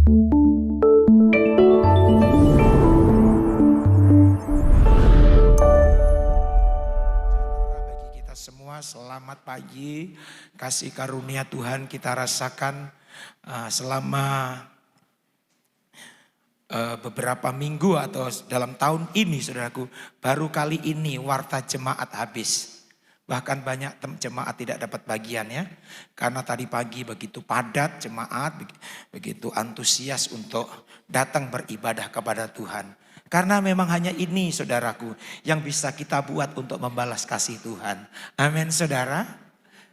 Bagi kita semua selamat pagi, kasih karunia Tuhan kita rasakan selama beberapa minggu atau dalam tahun ini saudaraku. Baru kali ini warta jemaat habis. Bahkan banyak jemaat tidak dapat bagiannya. Karena tadi pagi begitu padat jemaat, begitu antusias untuk datang beribadah kepada Tuhan. Karena memang hanya ini saudaraku yang bisa kita buat untuk membalas kasih Tuhan. Amin saudara.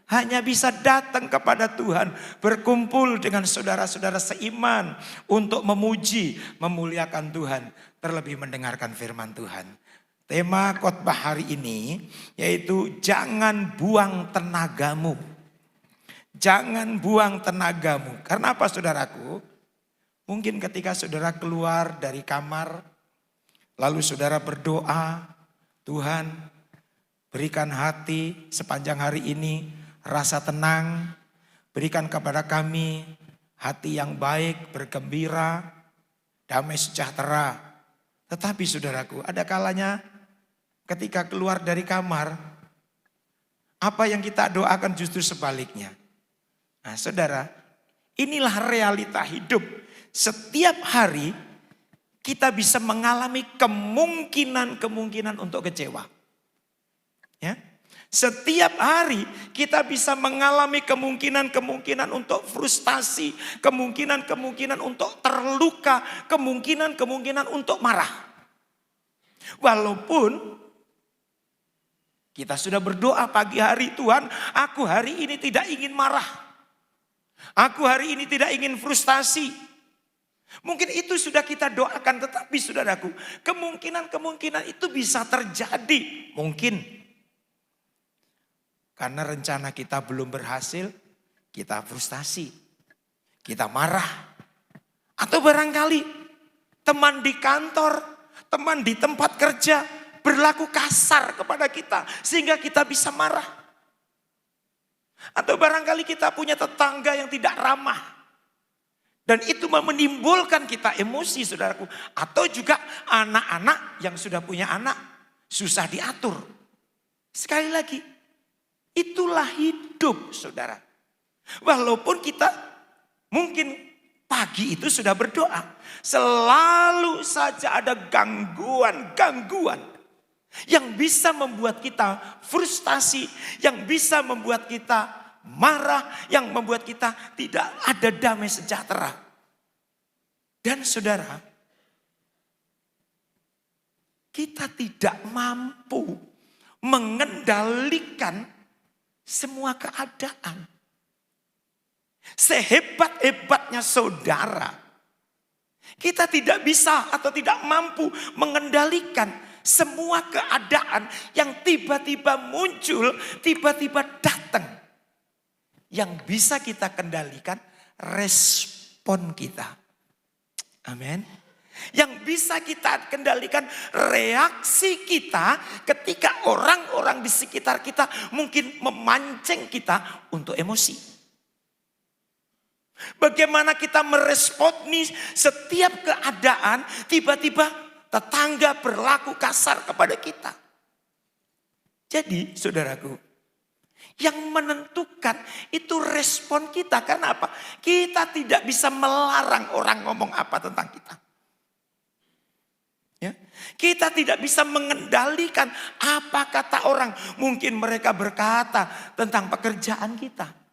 Hanya bisa datang kepada Tuhan, berkumpul dengan saudara-saudara seiman untuk memuji, memuliakan Tuhan, terlebih mendengarkan firman Tuhan. Tema khotbah hari ini yaitu jangan buang tenagamu. Jangan buang tenagamu. Karena apa saudaraku? Mungkin ketika saudara keluar dari kamar, lalu saudara berdoa, Tuhan berikan hati sepanjang hari ini rasa tenang, berikan kepada kami hati yang baik, bergembira, damai sejahtera. Tetapi saudaraku, ada kalanya ketika keluar dari kamar, apa yang kita doakan justru sebaliknya. Nah saudara, inilah realita hidup. Setiap hari kita bisa mengalami kemungkinan untuk kecewa. Ya. Setiap hari kita bisa mengalami kemungkinan untuk frustasi, kemungkinan untuk terluka, kemungkinan untuk marah. Walaupun kita sudah berdoa pagi hari, Tuhan, aku hari ini tidak ingin marah. Aku hari ini tidak ingin frustasi. Mungkin itu sudah kita doakan, tetapi saudaraku, kemungkinan itu bisa terjadi. Mungkin karena rencana kita belum berhasil, kita frustasi, kita marah. Atau barangkali teman di kantor, teman di tempat kerja berlaku kasar kepada kita sehingga kita bisa marah. Atau barangkali kita punya tetangga yang tidak ramah. Dan itu menimbulkan kita emosi saudaraku. Atau juga anak-anak yang sudah punya anak susah diatur. Sekali lagi, itulah hidup saudara. Walaupun kita mungkin pagi itu sudah berdoa. Selalu saja ada gangguan yang bisa membuat kita frustasi. Yang bisa membuat kita marah. Yang membuat kita tidak ada damai sejahtera. Dan saudara, kita tidak mampu mengendalikan semua keadaan. Sehebat-hebatnya saudara, kita tidak bisa atau tidak mampu mengendalikan semua keadaan yang tiba-tiba muncul, tiba-tiba datang. Yang bisa kita kendalikan respon kita. Amin. Yang bisa kita kendalikan reaksi kita ketika orang-orang di sekitar kita mungkin memancing kita untuk emosi. Bagaimana kita meresponi setiap keadaan tiba-tiba tetangga berlaku kasar kepada kita. Jadi saudaraku, yang menentukan itu respon kita. Karena apa? Kita tidak bisa melarang orang ngomong apa tentang kita. Ya. Kita tidak bisa mengendalikan apa kata orang. Mungkin mereka berkata tentang pekerjaan kita.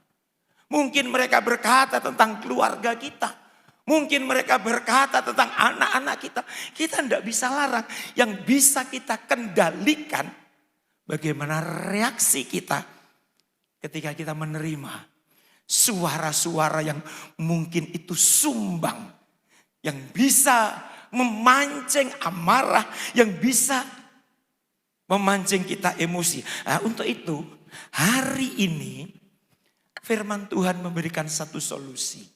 Mungkin mereka berkata tentang keluarga kita. Mungkin mereka berkata tentang anak-anak kita. Kita tidak bisa larang. Yang bisa kita kendalikan bagaimana reaksi kita ketika kita menerima suara-suara yang mungkin itu sumbang. Yang bisa memancing amarah, yang bisa memancing kita emosi. Nah, untuk itu hari ini firman Tuhan memberikan satu solusi.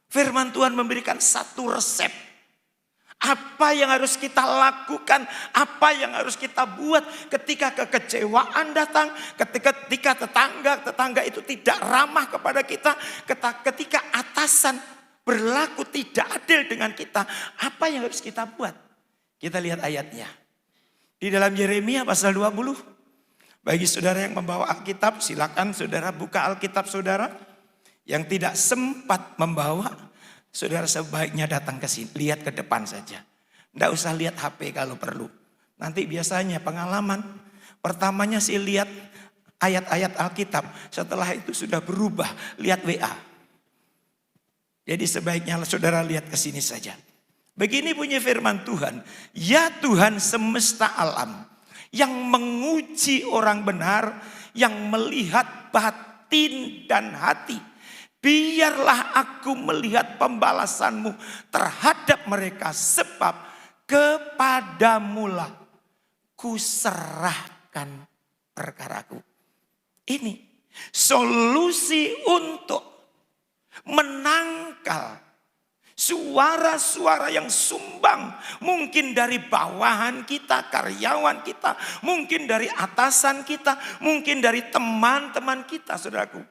Firman Tuhan memberikan satu resep. Apa yang harus kita lakukan, apa yang harus kita buat ketika kekecewaan datang, ketika tetangga itu tidak ramah kepada kita, ketika atasan berlaku tidak adil dengan kita, apa yang harus kita buat? Kita lihat ayatnya. Di dalam Yeremia pasal 20. Bagi saudara yang membawa Alkitab, silakan saudara buka Alkitab saudara. Yang tidak sempat membawa, saudara sebaiknya datang ke sini, lihat ke depan saja. Tidak usah lihat HP kalau perlu. Nanti biasanya pengalaman, pertamanya sih lihat ayat-ayat Alkitab. Setelah itu sudah berubah, lihat WA. Jadi sebaiknya saudara lihat ke sini saja. Begini bunyi firman Tuhan. Ya Tuhan semesta alam, yang menguji orang benar, yang melihat batin dan hati. Biarlah aku melihat pembalasanmu terhadap mereka, sebab kepadamulah kuserahkan perkaraku. Ini solusi untuk menangkal suara-suara yang sumbang. Mungkin dari bawahan kita, karyawan kita, mungkin dari atasan kita, mungkin dari teman-teman kita, saudaraku.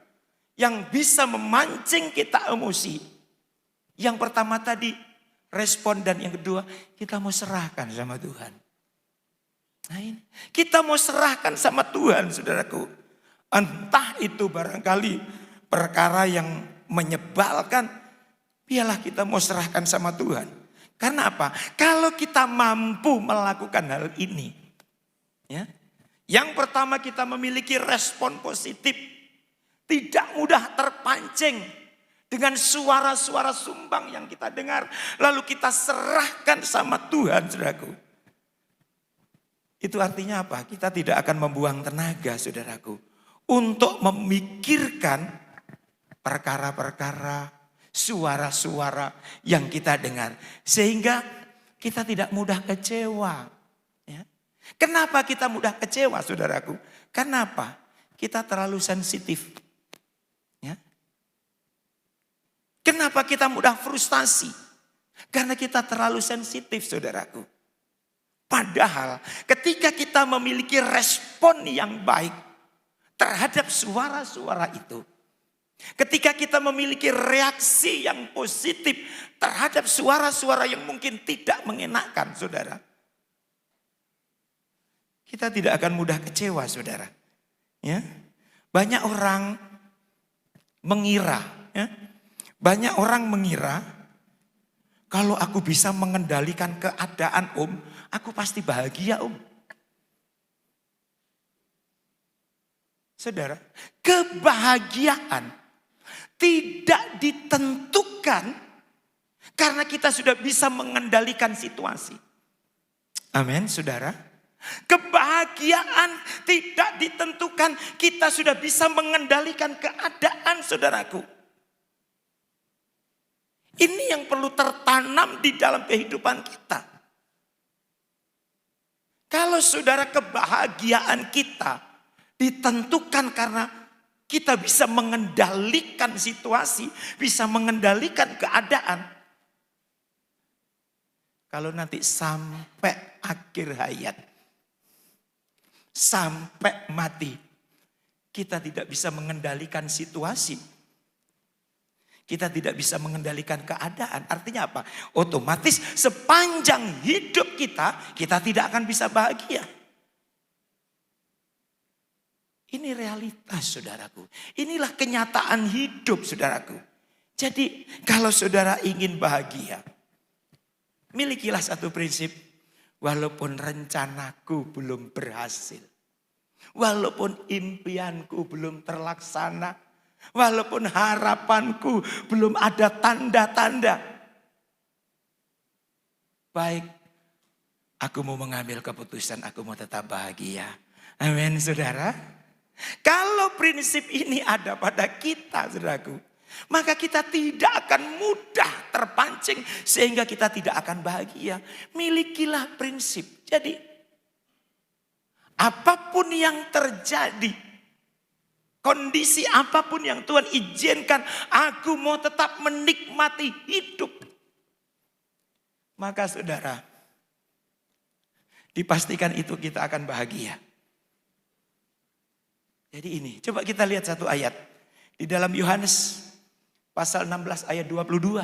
Yang bisa memancing kita emosi. Yang pertama tadi respon, dan yang kedua kita mau serahkan sama Tuhan. Nah ini, kita mau serahkan sama Tuhan, saudaraku. Entah itu barangkali perkara yang menyebalkan, biarlah kita mau serahkan sama Tuhan. Karena apa? Kalau kita mampu melakukan hal ini, ya, yang pertama kita memiliki respon positif. Tidak mudah terpancing dengan suara-suara sumbang yang kita dengar. Lalu kita serahkan sama Tuhan, saudaraku. Itu artinya apa? Kita tidak akan membuang tenaga, saudaraku, untuk memikirkan perkara-perkara, suara-suara yang kita dengar. Sehingga kita tidak mudah kecewa. Ya. Kenapa kita mudah kecewa, saudaraku? Kenapa? Kita terlalu sensitif. Kenapa kita mudah frustasi? Karena kita terlalu sensitif, saudaraku. Padahal ketika kita memiliki respon yang baik terhadap suara-suara itu. Ketika kita memiliki reaksi yang positif terhadap suara-suara yang mungkin tidak mengenakan, saudara. Kita tidak akan mudah kecewa, saudara. Ya, banyak orang mengira, ya. Banyak orang mengira, kalau aku bisa mengendalikan keadaan aku pasti bahagia Saudara, kebahagiaan tidak ditentukan karena kita sudah bisa mengendalikan situasi. Amin, saudara. Kebahagiaan tidak ditentukan kita sudah bisa mengendalikan keadaan, saudaraku. Ini yang perlu tertanam di dalam kehidupan kita. Kalau saudara kebahagiaan kita ditentukan karena kita bisa mengendalikan situasi, bisa mengendalikan keadaan. Kalau nanti sampai akhir hayat, sampai mati, kita tidak bisa mengendalikan situasi. Kita tidak bisa mengendalikan keadaan. Artinya apa? Otomatis sepanjang hidup kita tidak akan bisa bahagia. Ini realitas, saudaraku. Inilah kenyataan hidup, saudaraku. Jadi kalau saudara ingin bahagia, milikilah satu prinsip. Walaupun rencanaku belum berhasil. Walaupun impianku belum terlaksana. Walaupun harapanku belum ada tanda-tanda. Baik, aku mau mengambil keputusan, aku mau tetap bahagia. Amin, saudara. Kalau prinsip ini ada pada kita, saudaraku, maka kita tidak akan mudah terpancing sehingga kita tidak akan bahagia. Milikilah prinsip. Jadi, apapun yang terjadi, kondisi apapun yang Tuhan izinkan, aku mau tetap menikmati hidup. Maka saudara, dipastikan itu kita akan bahagia. Jadi ini, coba kita lihat satu ayat. Di dalam Yohanes pasal 16 ayat 22.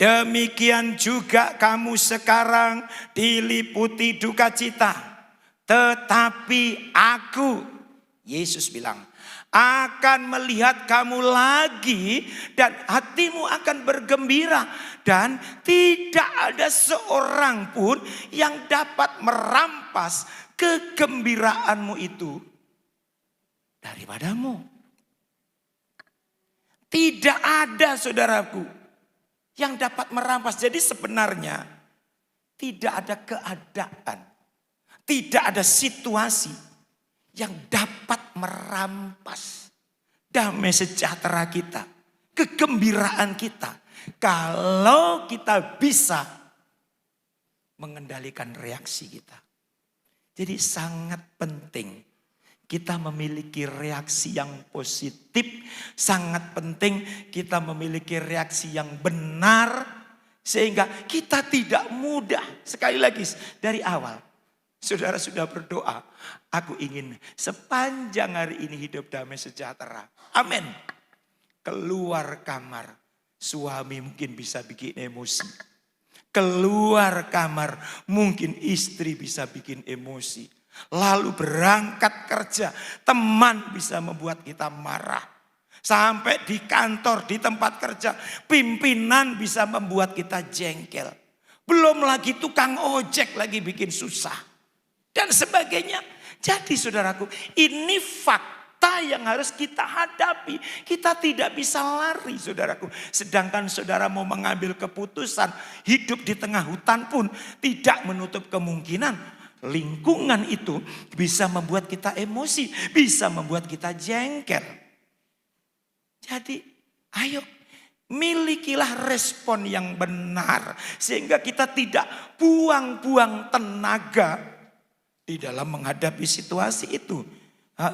Demikian juga kamu sekarang diliputi duka cita. Tetapi aku, Yesus bilang, akan melihat kamu lagi dan hatimu akan bergembira. Dan tidak ada seorang pun yang dapat merampas kegembiraanmu itu daripadamu. Tidak ada, saudaraku, yang dapat merampas. Jadi sebenarnya tidak ada keadaan, tidak ada situasi yang dapat merampas damai sejahtera kita, kegembiraan kita, kalau kita bisa mengendalikan reaksi kita. Jadi sangat penting kita memiliki reaksi yang positif, sangat penting kita memiliki reaksi yang benar, sehingga kita tidak mudah. Sekali lagi dari awal, saudara sudah berdoa, aku ingin sepanjang hari ini hidup damai sejahtera. Amin. Keluar kamar, suami mungkin bisa bikin emosi. Keluar kamar, mungkin istri bisa bikin emosi. Lalu berangkat kerja, teman bisa membuat kita marah. Sampai di kantor, di tempat kerja, pimpinan bisa membuat kita jengkel. Belum lagi tukang ojek lagi bikin susah. Dan sebagainya. Jadi saudaraku, ini fakta yang harus kita hadapi. Kita tidak bisa lari, saudaraku. Sedangkan saudara mau mengambil keputusan, hidup di tengah hutan pun tidak menutup kemungkinan lingkungan itu bisa membuat kita emosi, bisa membuat kita jengkel. Jadi ayo milikilah respon yang benar, sehingga kita tidak buang-buang tenaga di dalam menghadapi situasi itu.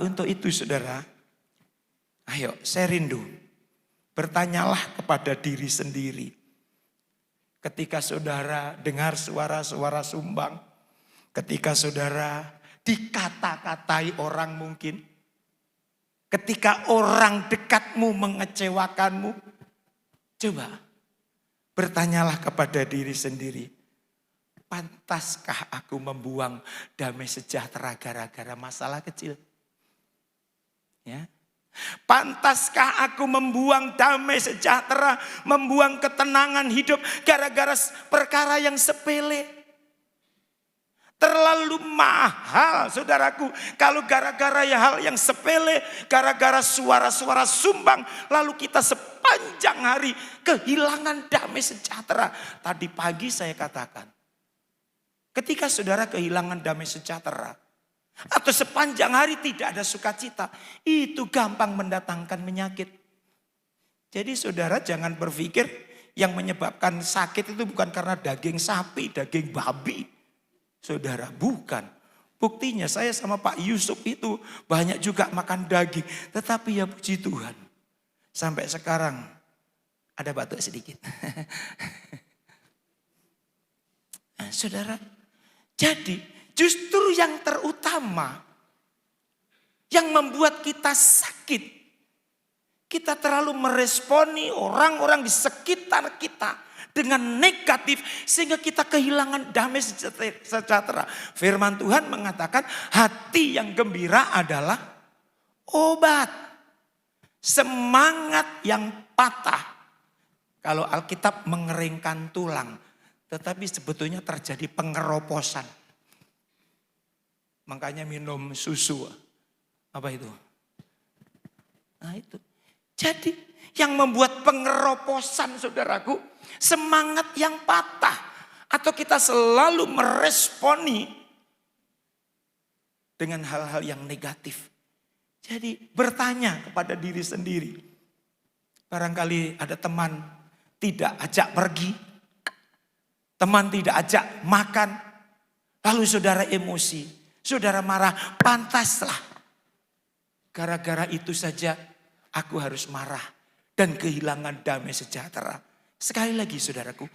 Untuk itu saudara, ayo saya rindu, bertanyalah kepada diri sendiri. Ketika saudara dengar suara-suara sumbang, ketika saudara dikata-katai orang mungkin, ketika orang dekatmu mengecewakanmu, coba bertanyalah kepada diri sendiri. Pantaskah aku membuang damai sejahtera gara-gara masalah kecil? Ya. Pantaskah aku membuang damai sejahtera, membuang ketenangan hidup gara-gara perkara yang sepele? Terlalu mahal, saudaraku, kalau gara-gara hal yang sepele, gara-gara suara-suara sumbang, lalu kita sepanjang hari kehilangan damai sejahtera. Tadi pagi saya katakan, ketika saudara kehilangan damai sejahtera, atau sepanjang hari tidak ada sukacita, itu gampang mendatangkan penyakit. Jadi saudara jangan berpikir yang menyebabkan sakit itu bukan karena daging sapi, daging babi. Saudara, bukan. Buktinya saya sama Pak Yusuf itu banyak juga makan daging. Tetapi ya puji Tuhan, sampai sekarang ada batuk sedikit. Nah, saudara, jadi justru yang terutama yang membuat kita sakit, kita terlalu meresponi orang-orang di sekitar kita dengan negatif, sehingga kita kehilangan damai sejahtera. Firman Tuhan mengatakan hati yang gembira adalah obat. Semangat yang patah, kalau Alkitab mengeringkan tulang, tetapi sebetulnya terjadi pengeroposan. Makanya minum susu. Apa itu? Nah itu. Jadi yang membuat pengeroposan, saudaraku, semangat yang patah, atau kita selalu meresponi dengan hal-hal yang negatif. Jadi bertanya kepada diri sendiri. Barangkali ada teman tidak ajak pergi, teman tidak ajak makan, lalu saudara emosi, saudara marah. Pantaslah, gara-gara itu saja aku harus marah dan kehilangan damai sejahtera. Sekali lagi saudaraku,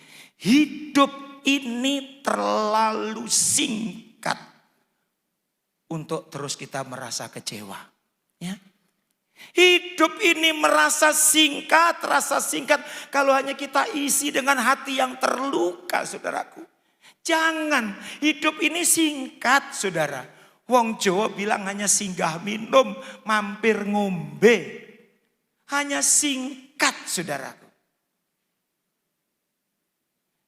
hidup ini terlalu singkat untuk terus kita merasa kecewa. Ya. Hidup ini merasa singkat, terasa singkat kalau hanya kita isi dengan hati yang terluka, saudaraku. Jangan, hidup ini singkat, saudara. Wong Jawa bilang hanya singgah minum, mampir ngombe. Hanya singkat, saudaraku.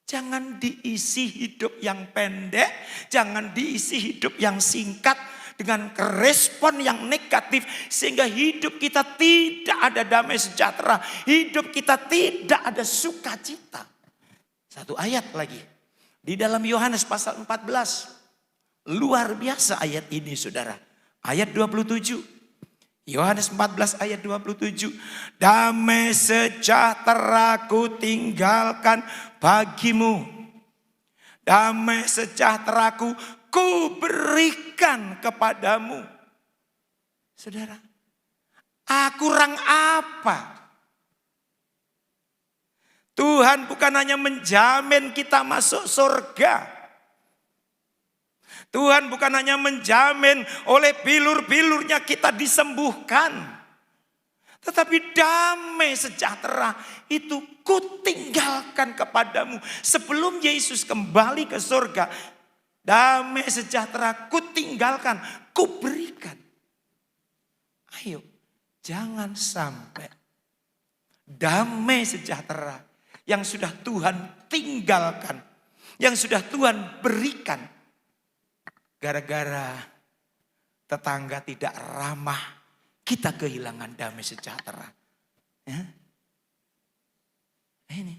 Jangan diisi hidup yang pendek, jangan diisi hidup yang singkat dengan respon yang negatif. Sehingga hidup kita tidak ada damai sejahtera, hidup kita tidak ada sukacita. Satu ayat lagi, di dalam Yohanes pasal 14. Luar biasa ayat ini, saudara. Ayat 27. Yohanes 14 ayat 27. Damai sejahtera ku tinggalkan bagimu. Damai sejahteraku ku berikan kepadamu. Saudara, kurang apa? Tuhan bukan hanya menjamin kita masuk surga. Tuhan bukan hanya menjamin oleh bilur-bilurnya kita disembuhkan. Tetapi damai sejahtera itu kutinggalkan kepadamu. Sebelum Yesus kembali ke surga, damai sejahtera kutinggalkan, kuberikan. Ayo, jangan sampai damai sejahtera yang sudah Tuhan tinggalkan, yang sudah Tuhan berikan, gara-gara tetangga tidak ramah, kita kehilangan damai sejahtera. Ya. Ini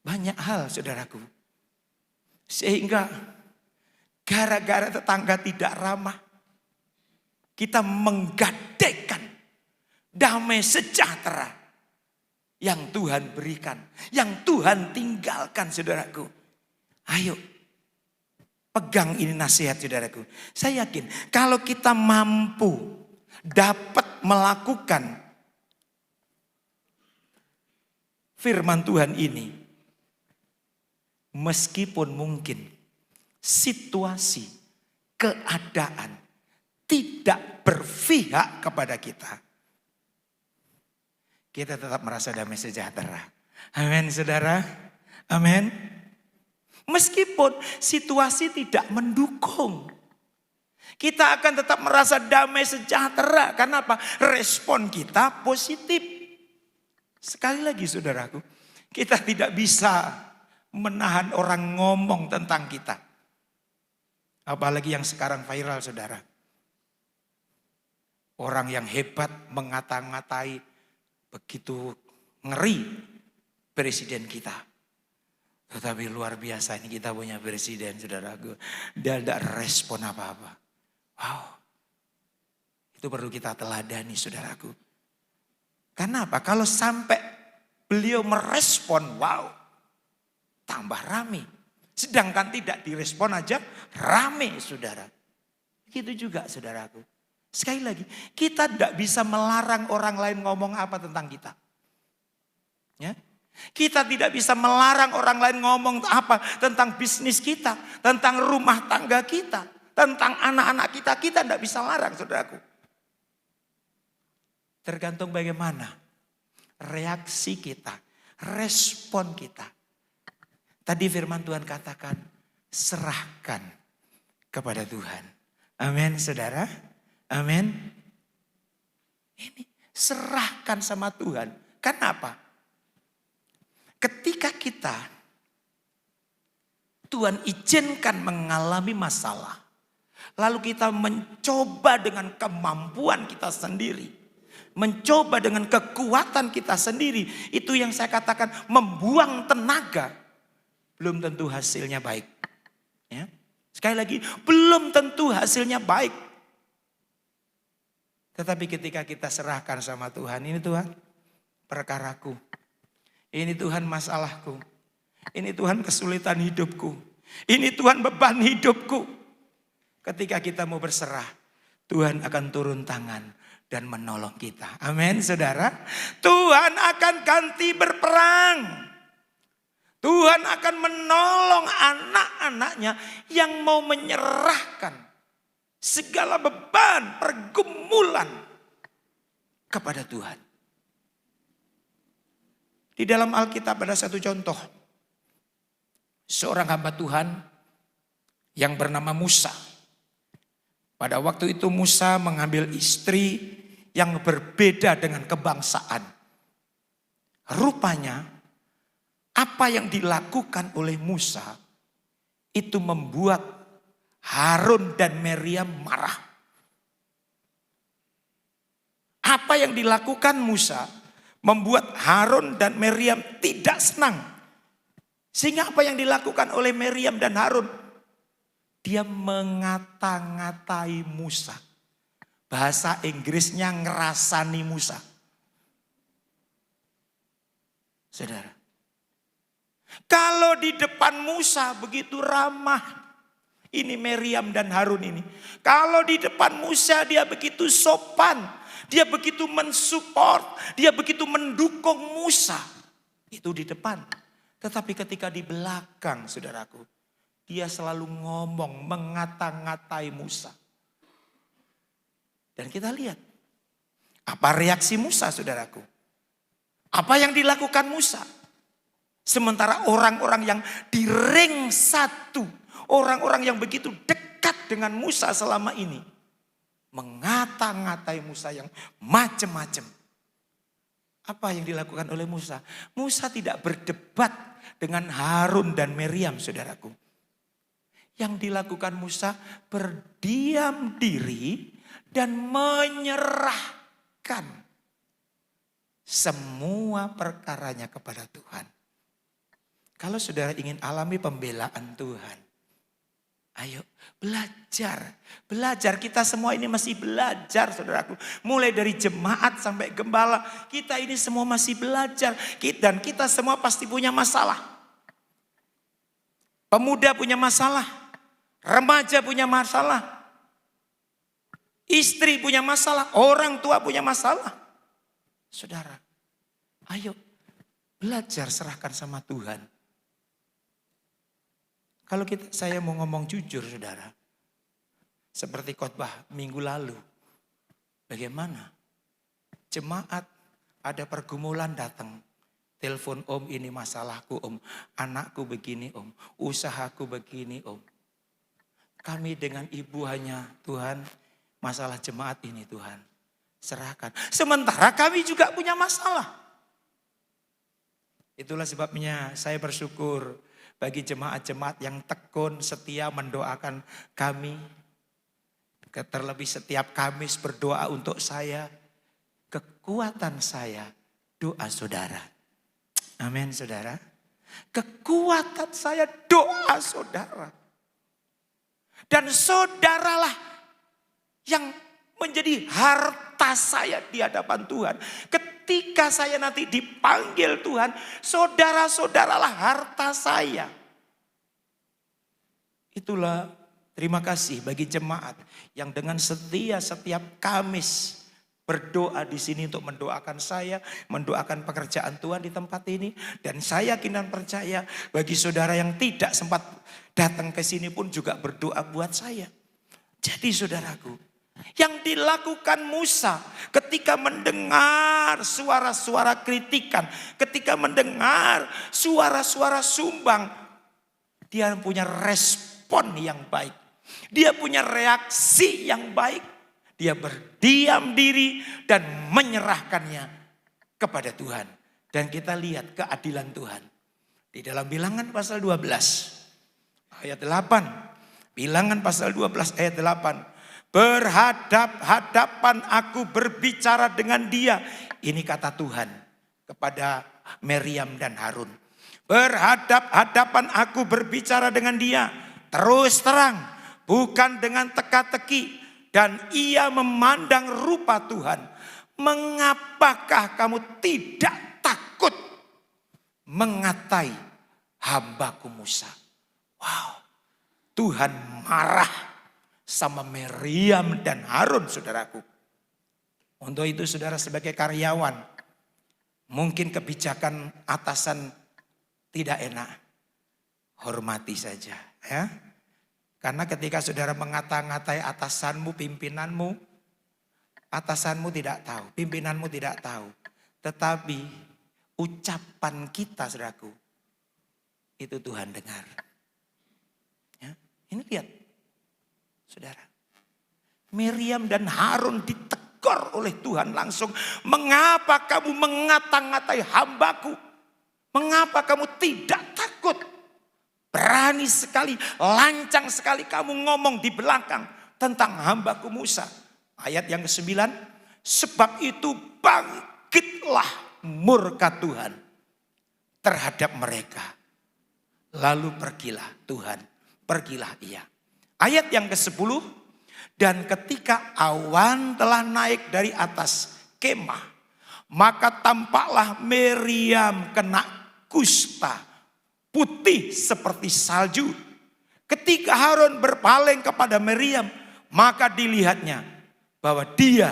banyak hal, saudaraku. Sehingga gara-gara tetangga tidak ramah, kita menggadaikan damai sejahtera yang Tuhan berikan, yang Tuhan tinggalkan, saudaraku. Ayo, pegang ini nasihat, saudaraku. Saya yakin kalau kita mampu dapat melakukan firman Tuhan ini, meskipun mungkin situasi, keadaan tidak berpihak kepada kita, kita tetap merasa damai sejahtera. Amin, saudara. Amin. Meskipun situasi tidak mendukung, kita akan tetap merasa damai sejahtera. Karena apa? Respon kita positif. Sekali lagi, saudaraku, kita tidak bisa menahan orang ngomong tentang kita. Apalagi yang sekarang viral, saudara. Orang yang hebat mengata-ngatai, begitu ngeri presiden kita. Tetapi luar biasa ini kita punya presiden, saudaraku. Dia tidak respon apa-apa. Wow. Itu perlu kita teladani, saudaraku. Karena apa? Kalau sampai beliau merespon, wow. Tambah rame. Sedangkan tidak direspon aja rame, saudara. Begitu juga, saudaraku. Sekali lagi, kita tidak bisa melarang orang lain ngomong apa tentang kita. Ya. Kita tidak bisa melarang orang lain ngomong apa tentang bisnis kita, tentang rumah tangga kita, tentang anak-anak kita. Kita tidak bisa larang, saudaraku. Tergantung bagaimana reaksi kita, respon kita. Tadi firman Tuhan katakan, serahkan kepada Tuhan. Amin, saudara. Amin. Ini serahkan sama Tuhan. Kenapa? Ketika kita Tuhan izinkan mengalami masalah, lalu kita mencoba dengan kemampuan kita sendiri, mencoba dengan kekuatan kita sendiri, itu yang saya katakan membuang tenaga, belum tentu hasilnya baik. Ya. Sekali lagi, belum tentu hasilnya baik. Tetapi ketika kita serahkan sama Tuhan, ini Tuhan perkaraku. Ini Tuhan masalahku. Ini Tuhan kesulitan hidupku. Ini Tuhan beban hidupku. Ketika kita mau berserah, Tuhan akan turun tangan dan menolong kita. Amin, saudara. Tuhan akan ganti berperang. Tuhan akan menolong anak-anaknya yang mau menyerahkan segala beban, pergumulan kepada Tuhan. Di dalam Alkitab ada satu contoh. Seorang hamba Tuhan yang bernama Musa. Pada waktu itu Musa mengambil istri yang berbeda dengan kebangsaan. Rupanya apa yang dilakukan oleh Musa itu membuat Harun dan Miriam marah. Apa yang dilakukan Musa membuat Harun dan Miriam tidak senang. Sehingga apa yang dilakukan oleh Miriam dan Harun? Dia mengata-ngatai Musa. Bahasa Inggrisnya ngerasani Musa. Saudara. Kalau di depan Musa begitu ramah. Ini Miriam dan Harun ini. Kalau di depan Musa dia begitu sopan. Dia begitu mensupport. Dia begitu mendukung Musa. Itu di depan. Tetapi ketika di belakang, saudaraku, dia selalu ngomong, mengata-ngatai Musa. Dan kita lihat, apa reaksi Musa, saudaraku? Apa yang dilakukan Musa? Sementara orang-orang yang di ring satu, orang-orang yang begitu dekat dengan Musa selama ini, mengata-ngatai Musa yang macam-macam. Apa yang dilakukan oleh Musa? Musa tidak berdebat dengan Harun dan Miriam, saudaraku. Yang dilakukan Musa berdiam diri dan menyerahkan semua perkaranya kepada Tuhan. Kalau saudara ingin alami pembelaan Tuhan, ayo belajar. Belajar, kita semua ini masih belajar, saudaraku. Mulai dari jemaat sampai gembala, kita ini semua masih belajar. Dan kita semua pasti punya masalah. Pemuda punya masalah. Remaja punya masalah. Istri punya masalah. Orang tua punya masalah. Saudara, ayo belajar serahkan sama Tuhan. Kalau saya mau ngomong jujur, saudara. Seperti khotbah minggu lalu. Bagaimana? Jemaat ada pergumulan datang. Telepon om, ini masalahku om. Anakku begini om. Usahaku begini om. Kami dengan ibu hanya Tuhan, masalah jemaat ini Tuhan. Serahkan. Sementara kami juga punya masalah. Itulah sebabnya saya bersyukur bagi jemaat-jemaat yang tekun, setia mendoakan kami. Terlebih setiap Kamis berdoa untuk saya. Kekuatan saya, doa saudara. Amin saudara. Kekuatan saya, doa saudara. Dan saudaralah yang menjadi harta saya di hadapan Tuhan. Ketika saya nanti dipanggil Tuhan, saudara-saudaralah harta saya. Itulah terima kasih bagi jemaat yang dengan setia setiap Kamis berdoa di sini untuk mendoakan saya, mendoakan pekerjaan Tuhan di tempat ini. Dan saya yakin dan percaya bagi saudara yang tidak sempat datang ke sini pun juga berdoa buat saya. Jadi saudaraku, yang dilakukan Musa ketika mendengar suara-suara kritikan, ketika mendengar suara-suara sumbang, dia punya respon yang baik. Dia punya reaksi yang baik. Dia berdiam diri dan menyerahkannya kepada Tuhan. Dan kita lihat keadilan Tuhan. Di dalam Bilangan pasal 12 ayat 8. Bilangan pasal 12 ayat 8. Berhadap-hadapan aku berbicara dengan dia. Ini kata Tuhan kepada Miriam dan Harun. Berhadap-hadapan aku berbicara dengan dia. Terus terang, bukan dengan teka-teki. Dan ia memandang rupa Tuhan. Mengapakah kamu tidak takut mengatai hambaku Musa? Wow, Tuhan marah sama Miriam dan Harun, saudaraku. Untuk itu saudara sebagai karyawan, mungkin kebijakan atasan tidak enak. Hormati saja ya. Karena ketika saudara mengata-ngatai atasanmu, pimpinanmu, Atasanmu tidak tahu, pimpinanmu tidak tahu. Tetapi ucapan kita, saudaraku, itu Tuhan dengar. Ya, ini lihat, saudara. Miriam dan Harun ditegur oleh Tuhan langsung. Mengapa kamu mengata-ngatai hambaku? Mengapa kamu tidak takut? Berani sekali, lancang sekali kamu ngomong di belakang tentang hambaku Musa. Ayat yang ke-9, sebab itu bangkitlah murka Tuhan terhadap mereka. Lalu pergilah Tuhan, pergilah ia. Ayat yang ke-10, dan ketika awan telah naik dari atas kemah, maka tampaklah Miriam kena kusta putih seperti salju. Ketika Harun berpaling kepada Miriam, maka dilihatnya bahwa dia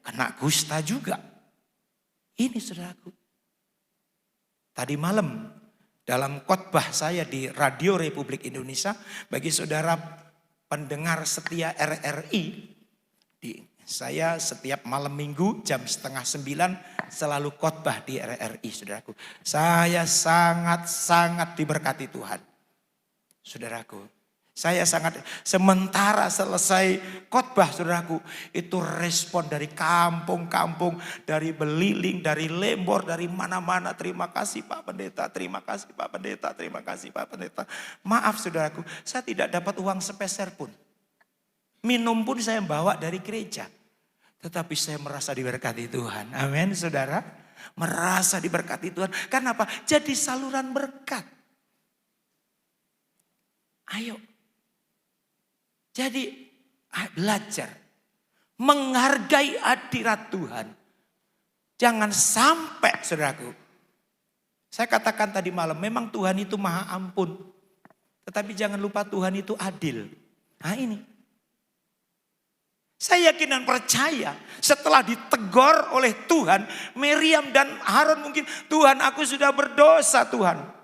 kena kusta juga. Ini saudaraku. Tadi malam dalam khotbah saya di Radio Republik Indonesia, bagi saudara pendengar setia RRI, saya setiap malam minggu jam 8:30 selalu khotbah di RRI, saudaraku. Saya sangat diberkati Tuhan, saudaraku. Saya sangat, sementara selesai khotbah, saudaraku, itu respon dari kampung-kampung, dari Beliling, dari Lembor, dari mana-mana. Terima kasih Pak Pendeta, terima kasih Pak Pendeta, terima kasih Pak Pendeta. Maaf saudaraku, saya tidak dapat uang sepeser pun. Minum pun saya bawa dari gereja. Tetapi saya merasa diberkati Tuhan. Amin saudara. Merasa diberkati Tuhan. Kenapa? Jadi saluran berkat. Ayo. Jadi belajar. Menghargai hadirat Tuhan. Jangan sampai saudaraku. Saya katakan tadi malam, memang Tuhan itu maha ampun. Tetapi jangan lupa Tuhan itu adil. Nah ini. Saya yakin dan percaya setelah ditegur oleh Tuhan, Miriam dan Harun mungkin, Tuhan aku sudah berdosa Tuhan.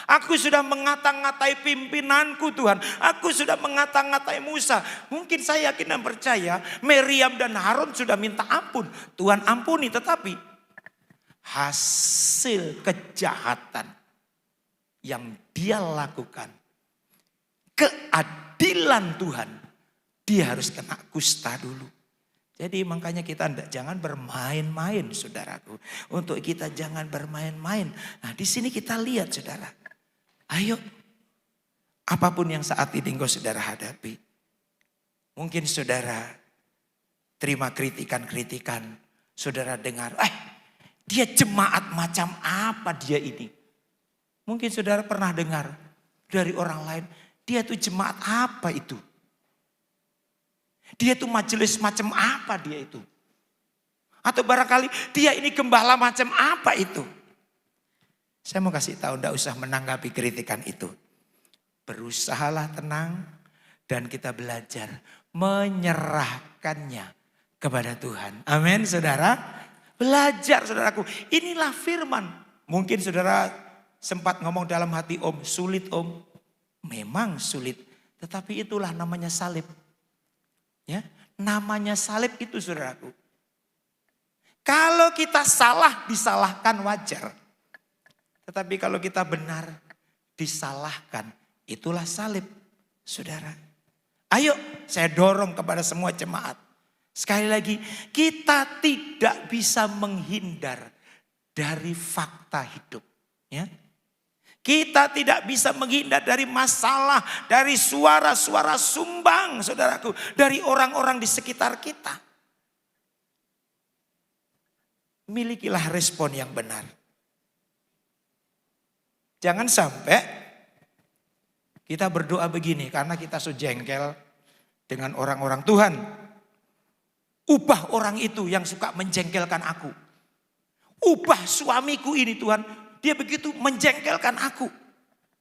Aku sudah mengata-ngatai pimpinanku Tuhan. Aku sudah mengata-ngatai Musa. Mungkin saya yakin dan percaya Miriam dan Harun sudah minta ampun. Tuhan ampuni, tetapi hasil kejahatan yang dia lakukan, keadilan Tuhan, dia harus kena kusta dulu. Jadi makanya kita jangan bermain-main saudaraku. Untuk kita jangan bermain-main. Nah di sini kita lihat saudara. Ayo, apapun yang saat ini engkau saudara hadapi. Mungkin saudara terima kritikan-kritikan. Saudara dengar, dia jemaat macam apa dia ini. Mungkin saudara pernah dengar dari orang lain, dia tuh jemaat apa itu. Dia tuh majelis macam apa dia itu. Atau barangkali dia ini gembala macam apa itu. Saya mau kasih tahu, tidak usah menanggapi kritikan itu. Berusahalah tenang dan kita belajar menyerahkannya kepada Tuhan. Amin saudara. Belajar saudaraku. Inilah firman. Mungkin saudara sempat ngomong dalam hati, Om sulit Om. Memang sulit. Tetapi itulah namanya salib. Ya, namanya salib itu saudaraku. Kalau kita salah, disalahkan wajar. Tetapi kalau kita benar, disalahkan. Itulah salib, saudara. Ayo, saya dorong kepada semua jemaat. Sekali lagi, kita tidak bisa menghindar dari fakta hidup. Ya. Kita tidak bisa menghindar dari masalah, dari suara-suara sumbang, saudaraku. Dari orang-orang di sekitar kita. Milikilah respon yang benar. Jangan sampai kita berdoa begini karena kita so jengkel dengan orang-orang Tuhan. Ubah orang itu yang suka menjengkelkan aku. Ubah suamiku ini Tuhan, dia begitu menjengkelkan aku.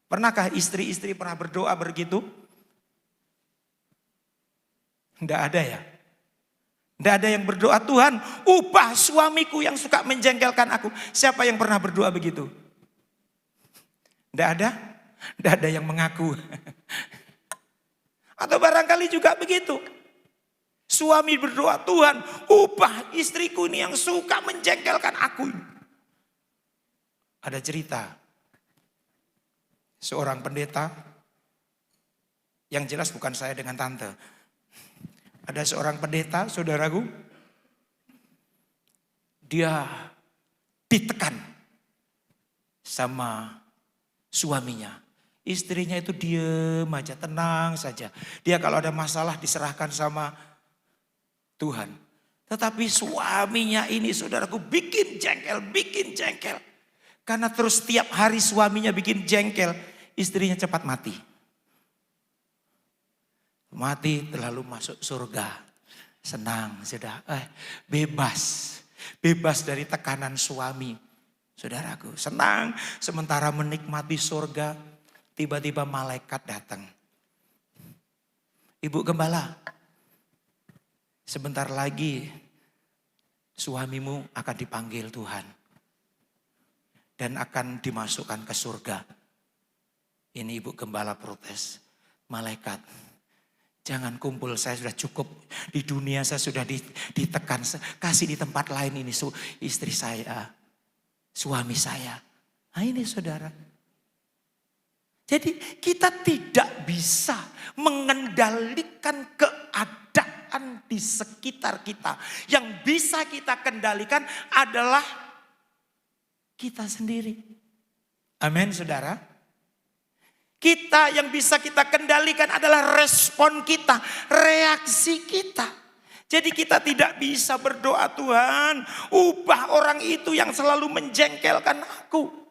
Pernahkah istri-istri pernah berdoa begitu? Tidak ada ya. Tidak ada yang berdoa, Tuhan ubah suamiku yang suka menjengkelkan aku. Siapa yang pernah berdoa begitu? Tidak ada? Tidak ada yang mengaku. Atau barangkali juga begitu. Suami berdoa, Tuhan ubah istriku ini yang suka menjengkelkan aku. Ada cerita, seorang pendeta, yang jelas bukan saya dengan tante. Ada seorang pendeta, saudaraku, dia ditekan sama suaminya. Istrinya itu diem aja, tenang saja. Dia kalau ada masalah diserahkan sama Tuhan. Tetapi suaminya ini, saudaraku, bikin jengkel. Karena terus setiap hari suaminya bikin jengkel, istrinya cepat mati. Mati lalu masuk surga. Senang sudah, bebas dari tekanan suami. Saudaraku, senang sementara menikmati surga, tiba-tiba malaikat datang. Ibu gembala, sebentar lagi suamimu akan dipanggil Tuhan dan akan dimasukkan ke surga. Ini ibu gembala protes. Malaikat, jangan kumpul, saya sudah cukup. Di dunia saya sudah ditekan. Kasih di tempat lain ini istri saya, suami saya. Nah ini saudara. Jadi kita tidak bisa mengendalikan keadaan di sekitar kita. Yang bisa kita kendalikan adalah kita sendiri. Amin saudara. Kita yang bisa kita kendalikan adalah respon kita, reaksi kita. Jadi kita tidak bisa berdoa, Tuhan ubah orang itu yang selalu menjengkelkan aku.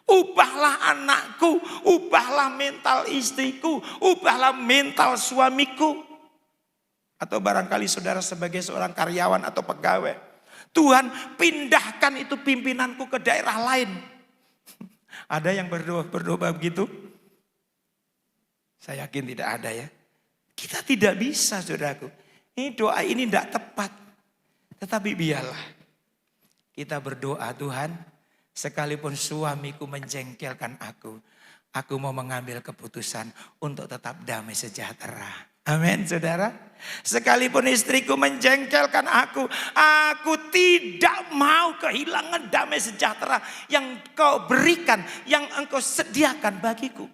Ubahlah anakku, ubahlah mental istriku, ubahlah mental suamiku. Atau barangkali saudara sebagai seorang karyawan atau pegawai, Tuhan pindahkan itu pimpinanku ke daerah lain. Ada yang berdoa begitu? Saya yakin tidak ada ya. Kita tidak bisa saudaraku. Ini doa ini tidak tepat. Tetapi biarlah kita berdoa, Tuhan sekalipun suamiku menjengkelkan aku mau mengambil keputusan untuk tetap damai sejahtera. Amin saudara. Sekalipun istriku menjengkelkan aku tidak mau kehilangan damai sejahtera yang kau berikan, yang engkau sediakan bagiku.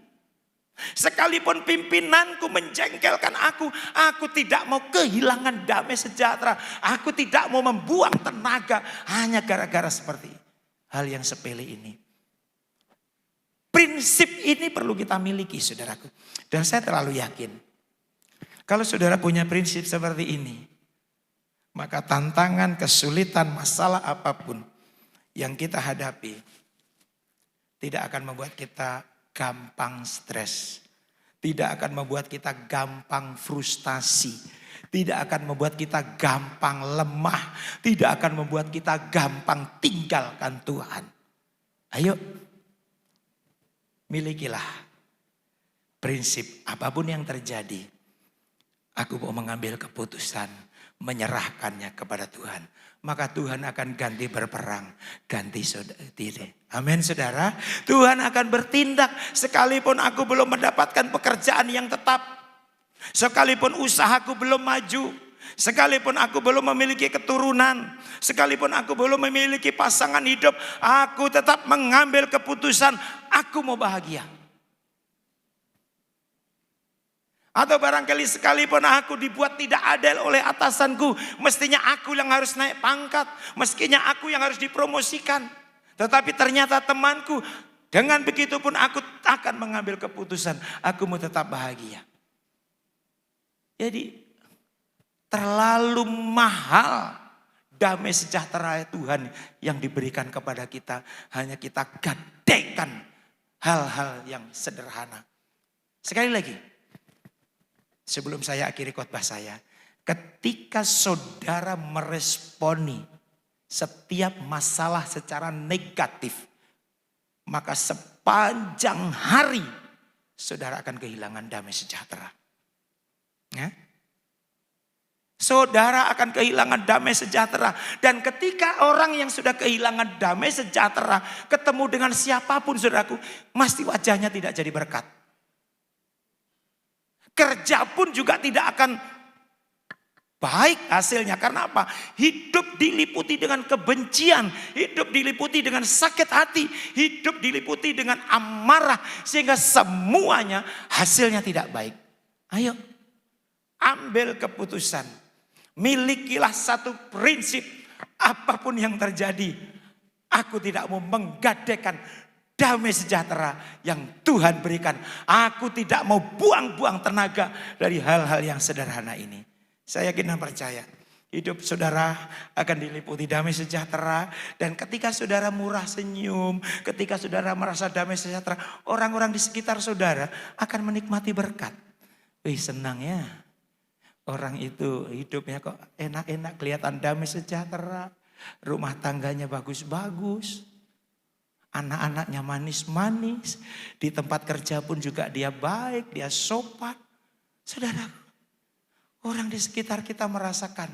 Sekalipun pimpinanku menjengkelkan aku tidak mau kehilangan damai sejahtera. Aku tidak mau membuang tenaga hanya gara-gara seperti hal yang sepele ini. Prinsip ini perlu kita miliki saudaraku. Dan saya terlalu yakin, kalau saudara punya prinsip seperti ini, maka tantangan, kesulitan, masalah apapun yang kita hadapi tidak akan membuat kita gampang stres. Tidak akan membuat kita gampang frustasi. Tidak akan membuat kita gampang lemah. Tidak akan membuat kita gampang tinggalkan Tuhan. Ayo, milikilah prinsip apapun yang terjadi. Aku mau mengambil keputusan, menyerahkannya kepada Tuhan. Maka Tuhan akan ganti berperang, ganti tidak. Amin saudara. Tuhan akan bertindak sekalipun aku belum mendapatkan pekerjaan yang tetap. Sekalipun usahaku belum maju. Sekalipun aku belum memiliki keturunan. Sekalipun aku belum memiliki pasangan hidup. Aku tetap mengambil keputusan, aku mau bahagia. Atau barangkali sekalipun aku dibuat tidak adil oleh atasanku, mestinya aku yang harus naik pangkat, mestinya aku yang harus dipromosikan. Tetapi ternyata temanku, dengan begitu pun aku akan mengambil keputusan, aku mau tetap bahagia. Jadi terlalu mahal damai sejahtera Tuhan yang diberikan kepada kita, hanya kita gadaikan hal-hal yang sederhana. Sekali lagi, sebelum saya akhiri khotbah saya, ketika saudara meresponi setiap masalah secara negatif, maka sepanjang hari saudara akan kehilangan damai sejahtera. Ya? Saudara akan kehilangan damai sejahtera. Dan ketika orang yang sudah kehilangan damai sejahtera ketemu dengan siapapun saudaraku, pasti wajahnya tidak jadi berkat. Kerja pun juga tidak akan baik hasilnya. Karena apa? Hidup diliputi dengan kebencian, hidup diliputi dengan sakit hati, hidup diliputi dengan amarah, sehingga semuanya hasilnya tidak baik. Ayo, ambil keputusan. Milikilah satu prinsip, apapun yang terjadi, aku tidak mau menggadaikan damai sejahtera yang Tuhan berikan. Aku tidak mau buang-buang tenaga dari hal-hal yang sederhana ini. Saya yakin dan percaya hidup saudara akan diliputi damai sejahtera. Dan ketika saudara murah senyum, ketika saudara merasa damai sejahtera, orang-orang di sekitar saudara akan menikmati berkat. Wih, senang ya. Orang itu hidupnya kok enak-enak, kelihatan damai sejahtera. Rumah tangganya bagus-bagus. Anak-anaknya manis-manis. Di tempat kerja pun juga dia baik, dia sopan. Saudara, orang di sekitar kita merasakan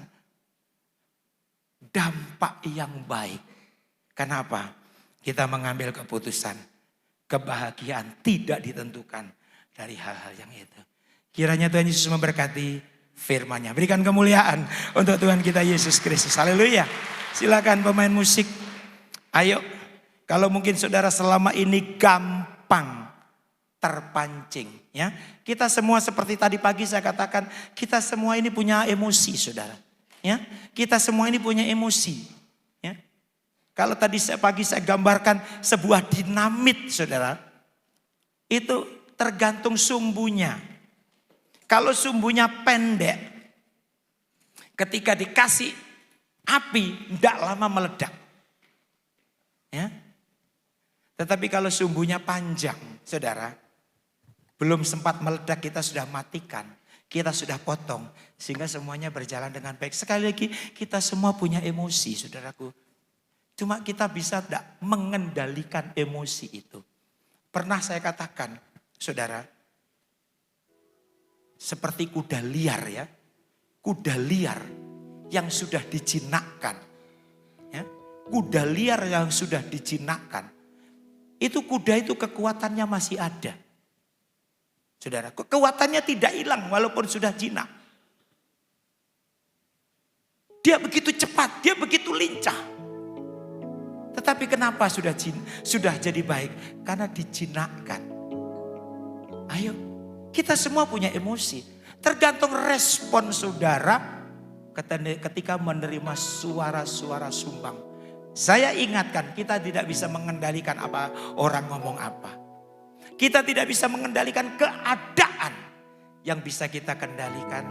dampak yang baik. Kenapa? Kita mengambil keputusan. Kebahagiaan tidak ditentukan dari hal-hal yang itu. Kiranya Tuhan Yesus memberkati firman-Nya. Berikan kemuliaan untuk Tuhan kita Yesus Kristus. Haleluya. Silakan pemain musik. Ayo. Kalau mungkin saudara selama ini gampang terpancing, ya. Kita semua seperti tadi pagi saya katakan, kita semua ini punya emosi, saudara. Ya, kita semua ini punya emosi. Ya. Kalau tadi pagi saya gambarkan sebuah dinamit, saudara. Itu tergantung sumbunya. Kalau sumbunya pendek, ketika dikasih api, tidak lama meledak. Ya. Tetapi kalau sumbunya panjang, saudara, belum sempat meledak kita sudah matikan, kita sudah potong, sehingga semuanya berjalan dengan baik. Sekali lagi, kita semua punya emosi, saudaraku. Cuma kita bisa tidak mengendalikan emosi itu. Pernah saya katakan, saudara, seperti kuda liar ya, kuda liar yang sudah dijinakkan, ya, kuda liar yang sudah dijinakkan. Itu kuda itu kekuatannya masih ada. Saudara, kekuatannya tidak hilang walaupun sudah jinak. Dia begitu cepat, dia begitu lincah. Tetapi kenapa sudah jadi baik? Karena dijinakkan. Ayo, kita semua punya emosi. Tergantung respon saudara ketika menerima suara-suara sumbang. Saya ingatkan, kita tidak bisa mengendalikan apa orang ngomong apa. Kita tidak bisa mengendalikan keadaan. Yang bisa kita kendalikan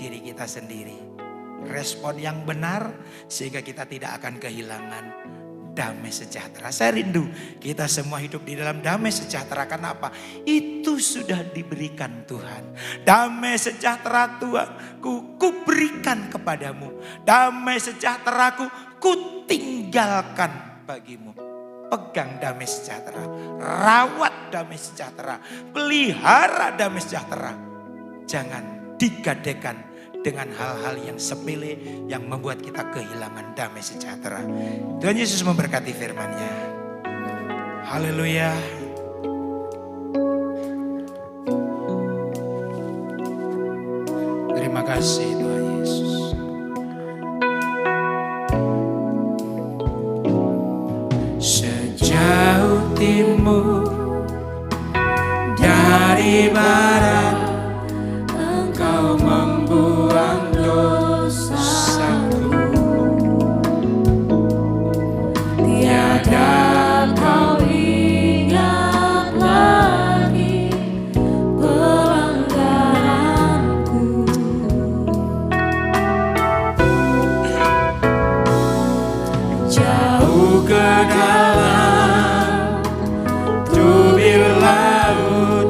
diri kita sendiri. Respon yang benar sehingga kita tidak akan kehilangan damai sejahtera. Saya rindu kita semua hidup di dalam damai sejahtera. Karena apa? Itu sudah diberikan Tuhan. Damai sejahtera Tuhan ku berikan kepadamu. Damai sejahteraku ku tinggalkan bagimu. Pegang damai sejahtera, rawat damai sejahtera, pelihara damai sejahtera. Jangan digadaikan dengan hal-hal yang sepele yang membuat kita kehilangan damai sejahtera. Tuhan Yesus memberkati firman-Nya. Haleluya. Terima kasih Tuhan Yesus. Sejauh timur dari barat, Engkau membuang dosaku. Tiada Kau ingat lagi pelanggaranku. Jauh ke dalam tubir laut,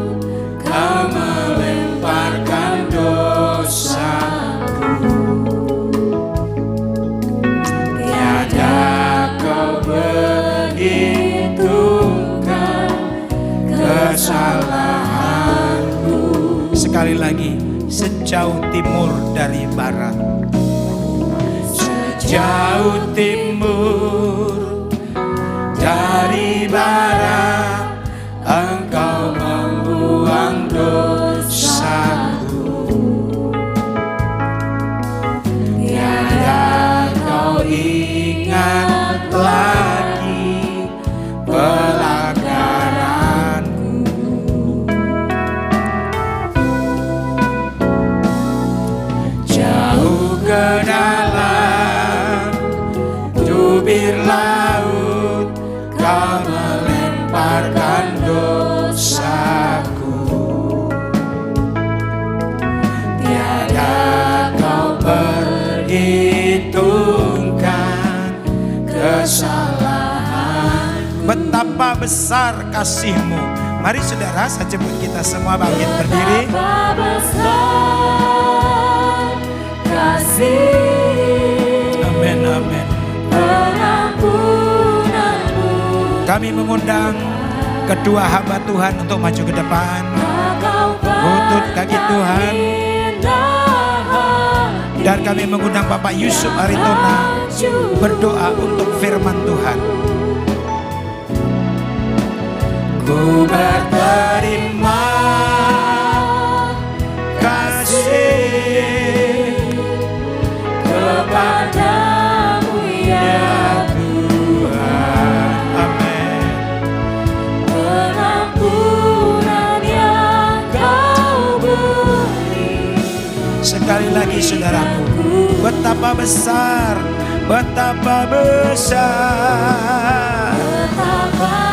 Kau melemparkan dosaku. Tiada Kau berhitungkan kesalahanku. Sekali lagi, sejauh timur dari barat. Sejauh timur dari barat, Engkau membuang dosaku. lemparkan dosaku. Tiada kau perhitungkan kesalahan. Betapa besar kasih-Mu. Mari saudara, saya jemput kita semua bangkit berdiri. Betapa besar kasih. Amin, amin. Pengampunanmu. Kami mengundang kedua hamba Tuhan untuk maju ke depan. Lutut kaki Tuhan. Dan kami mengundang Bapak Yusuf Aritona berdoa untuk firman Tuhan. Ku berterima kasih kepadamu ya Tuhan. Amin. Pengampunan yang kau beri. Sekali lagi saudaraku, betapa besar, betapa besar. Betapa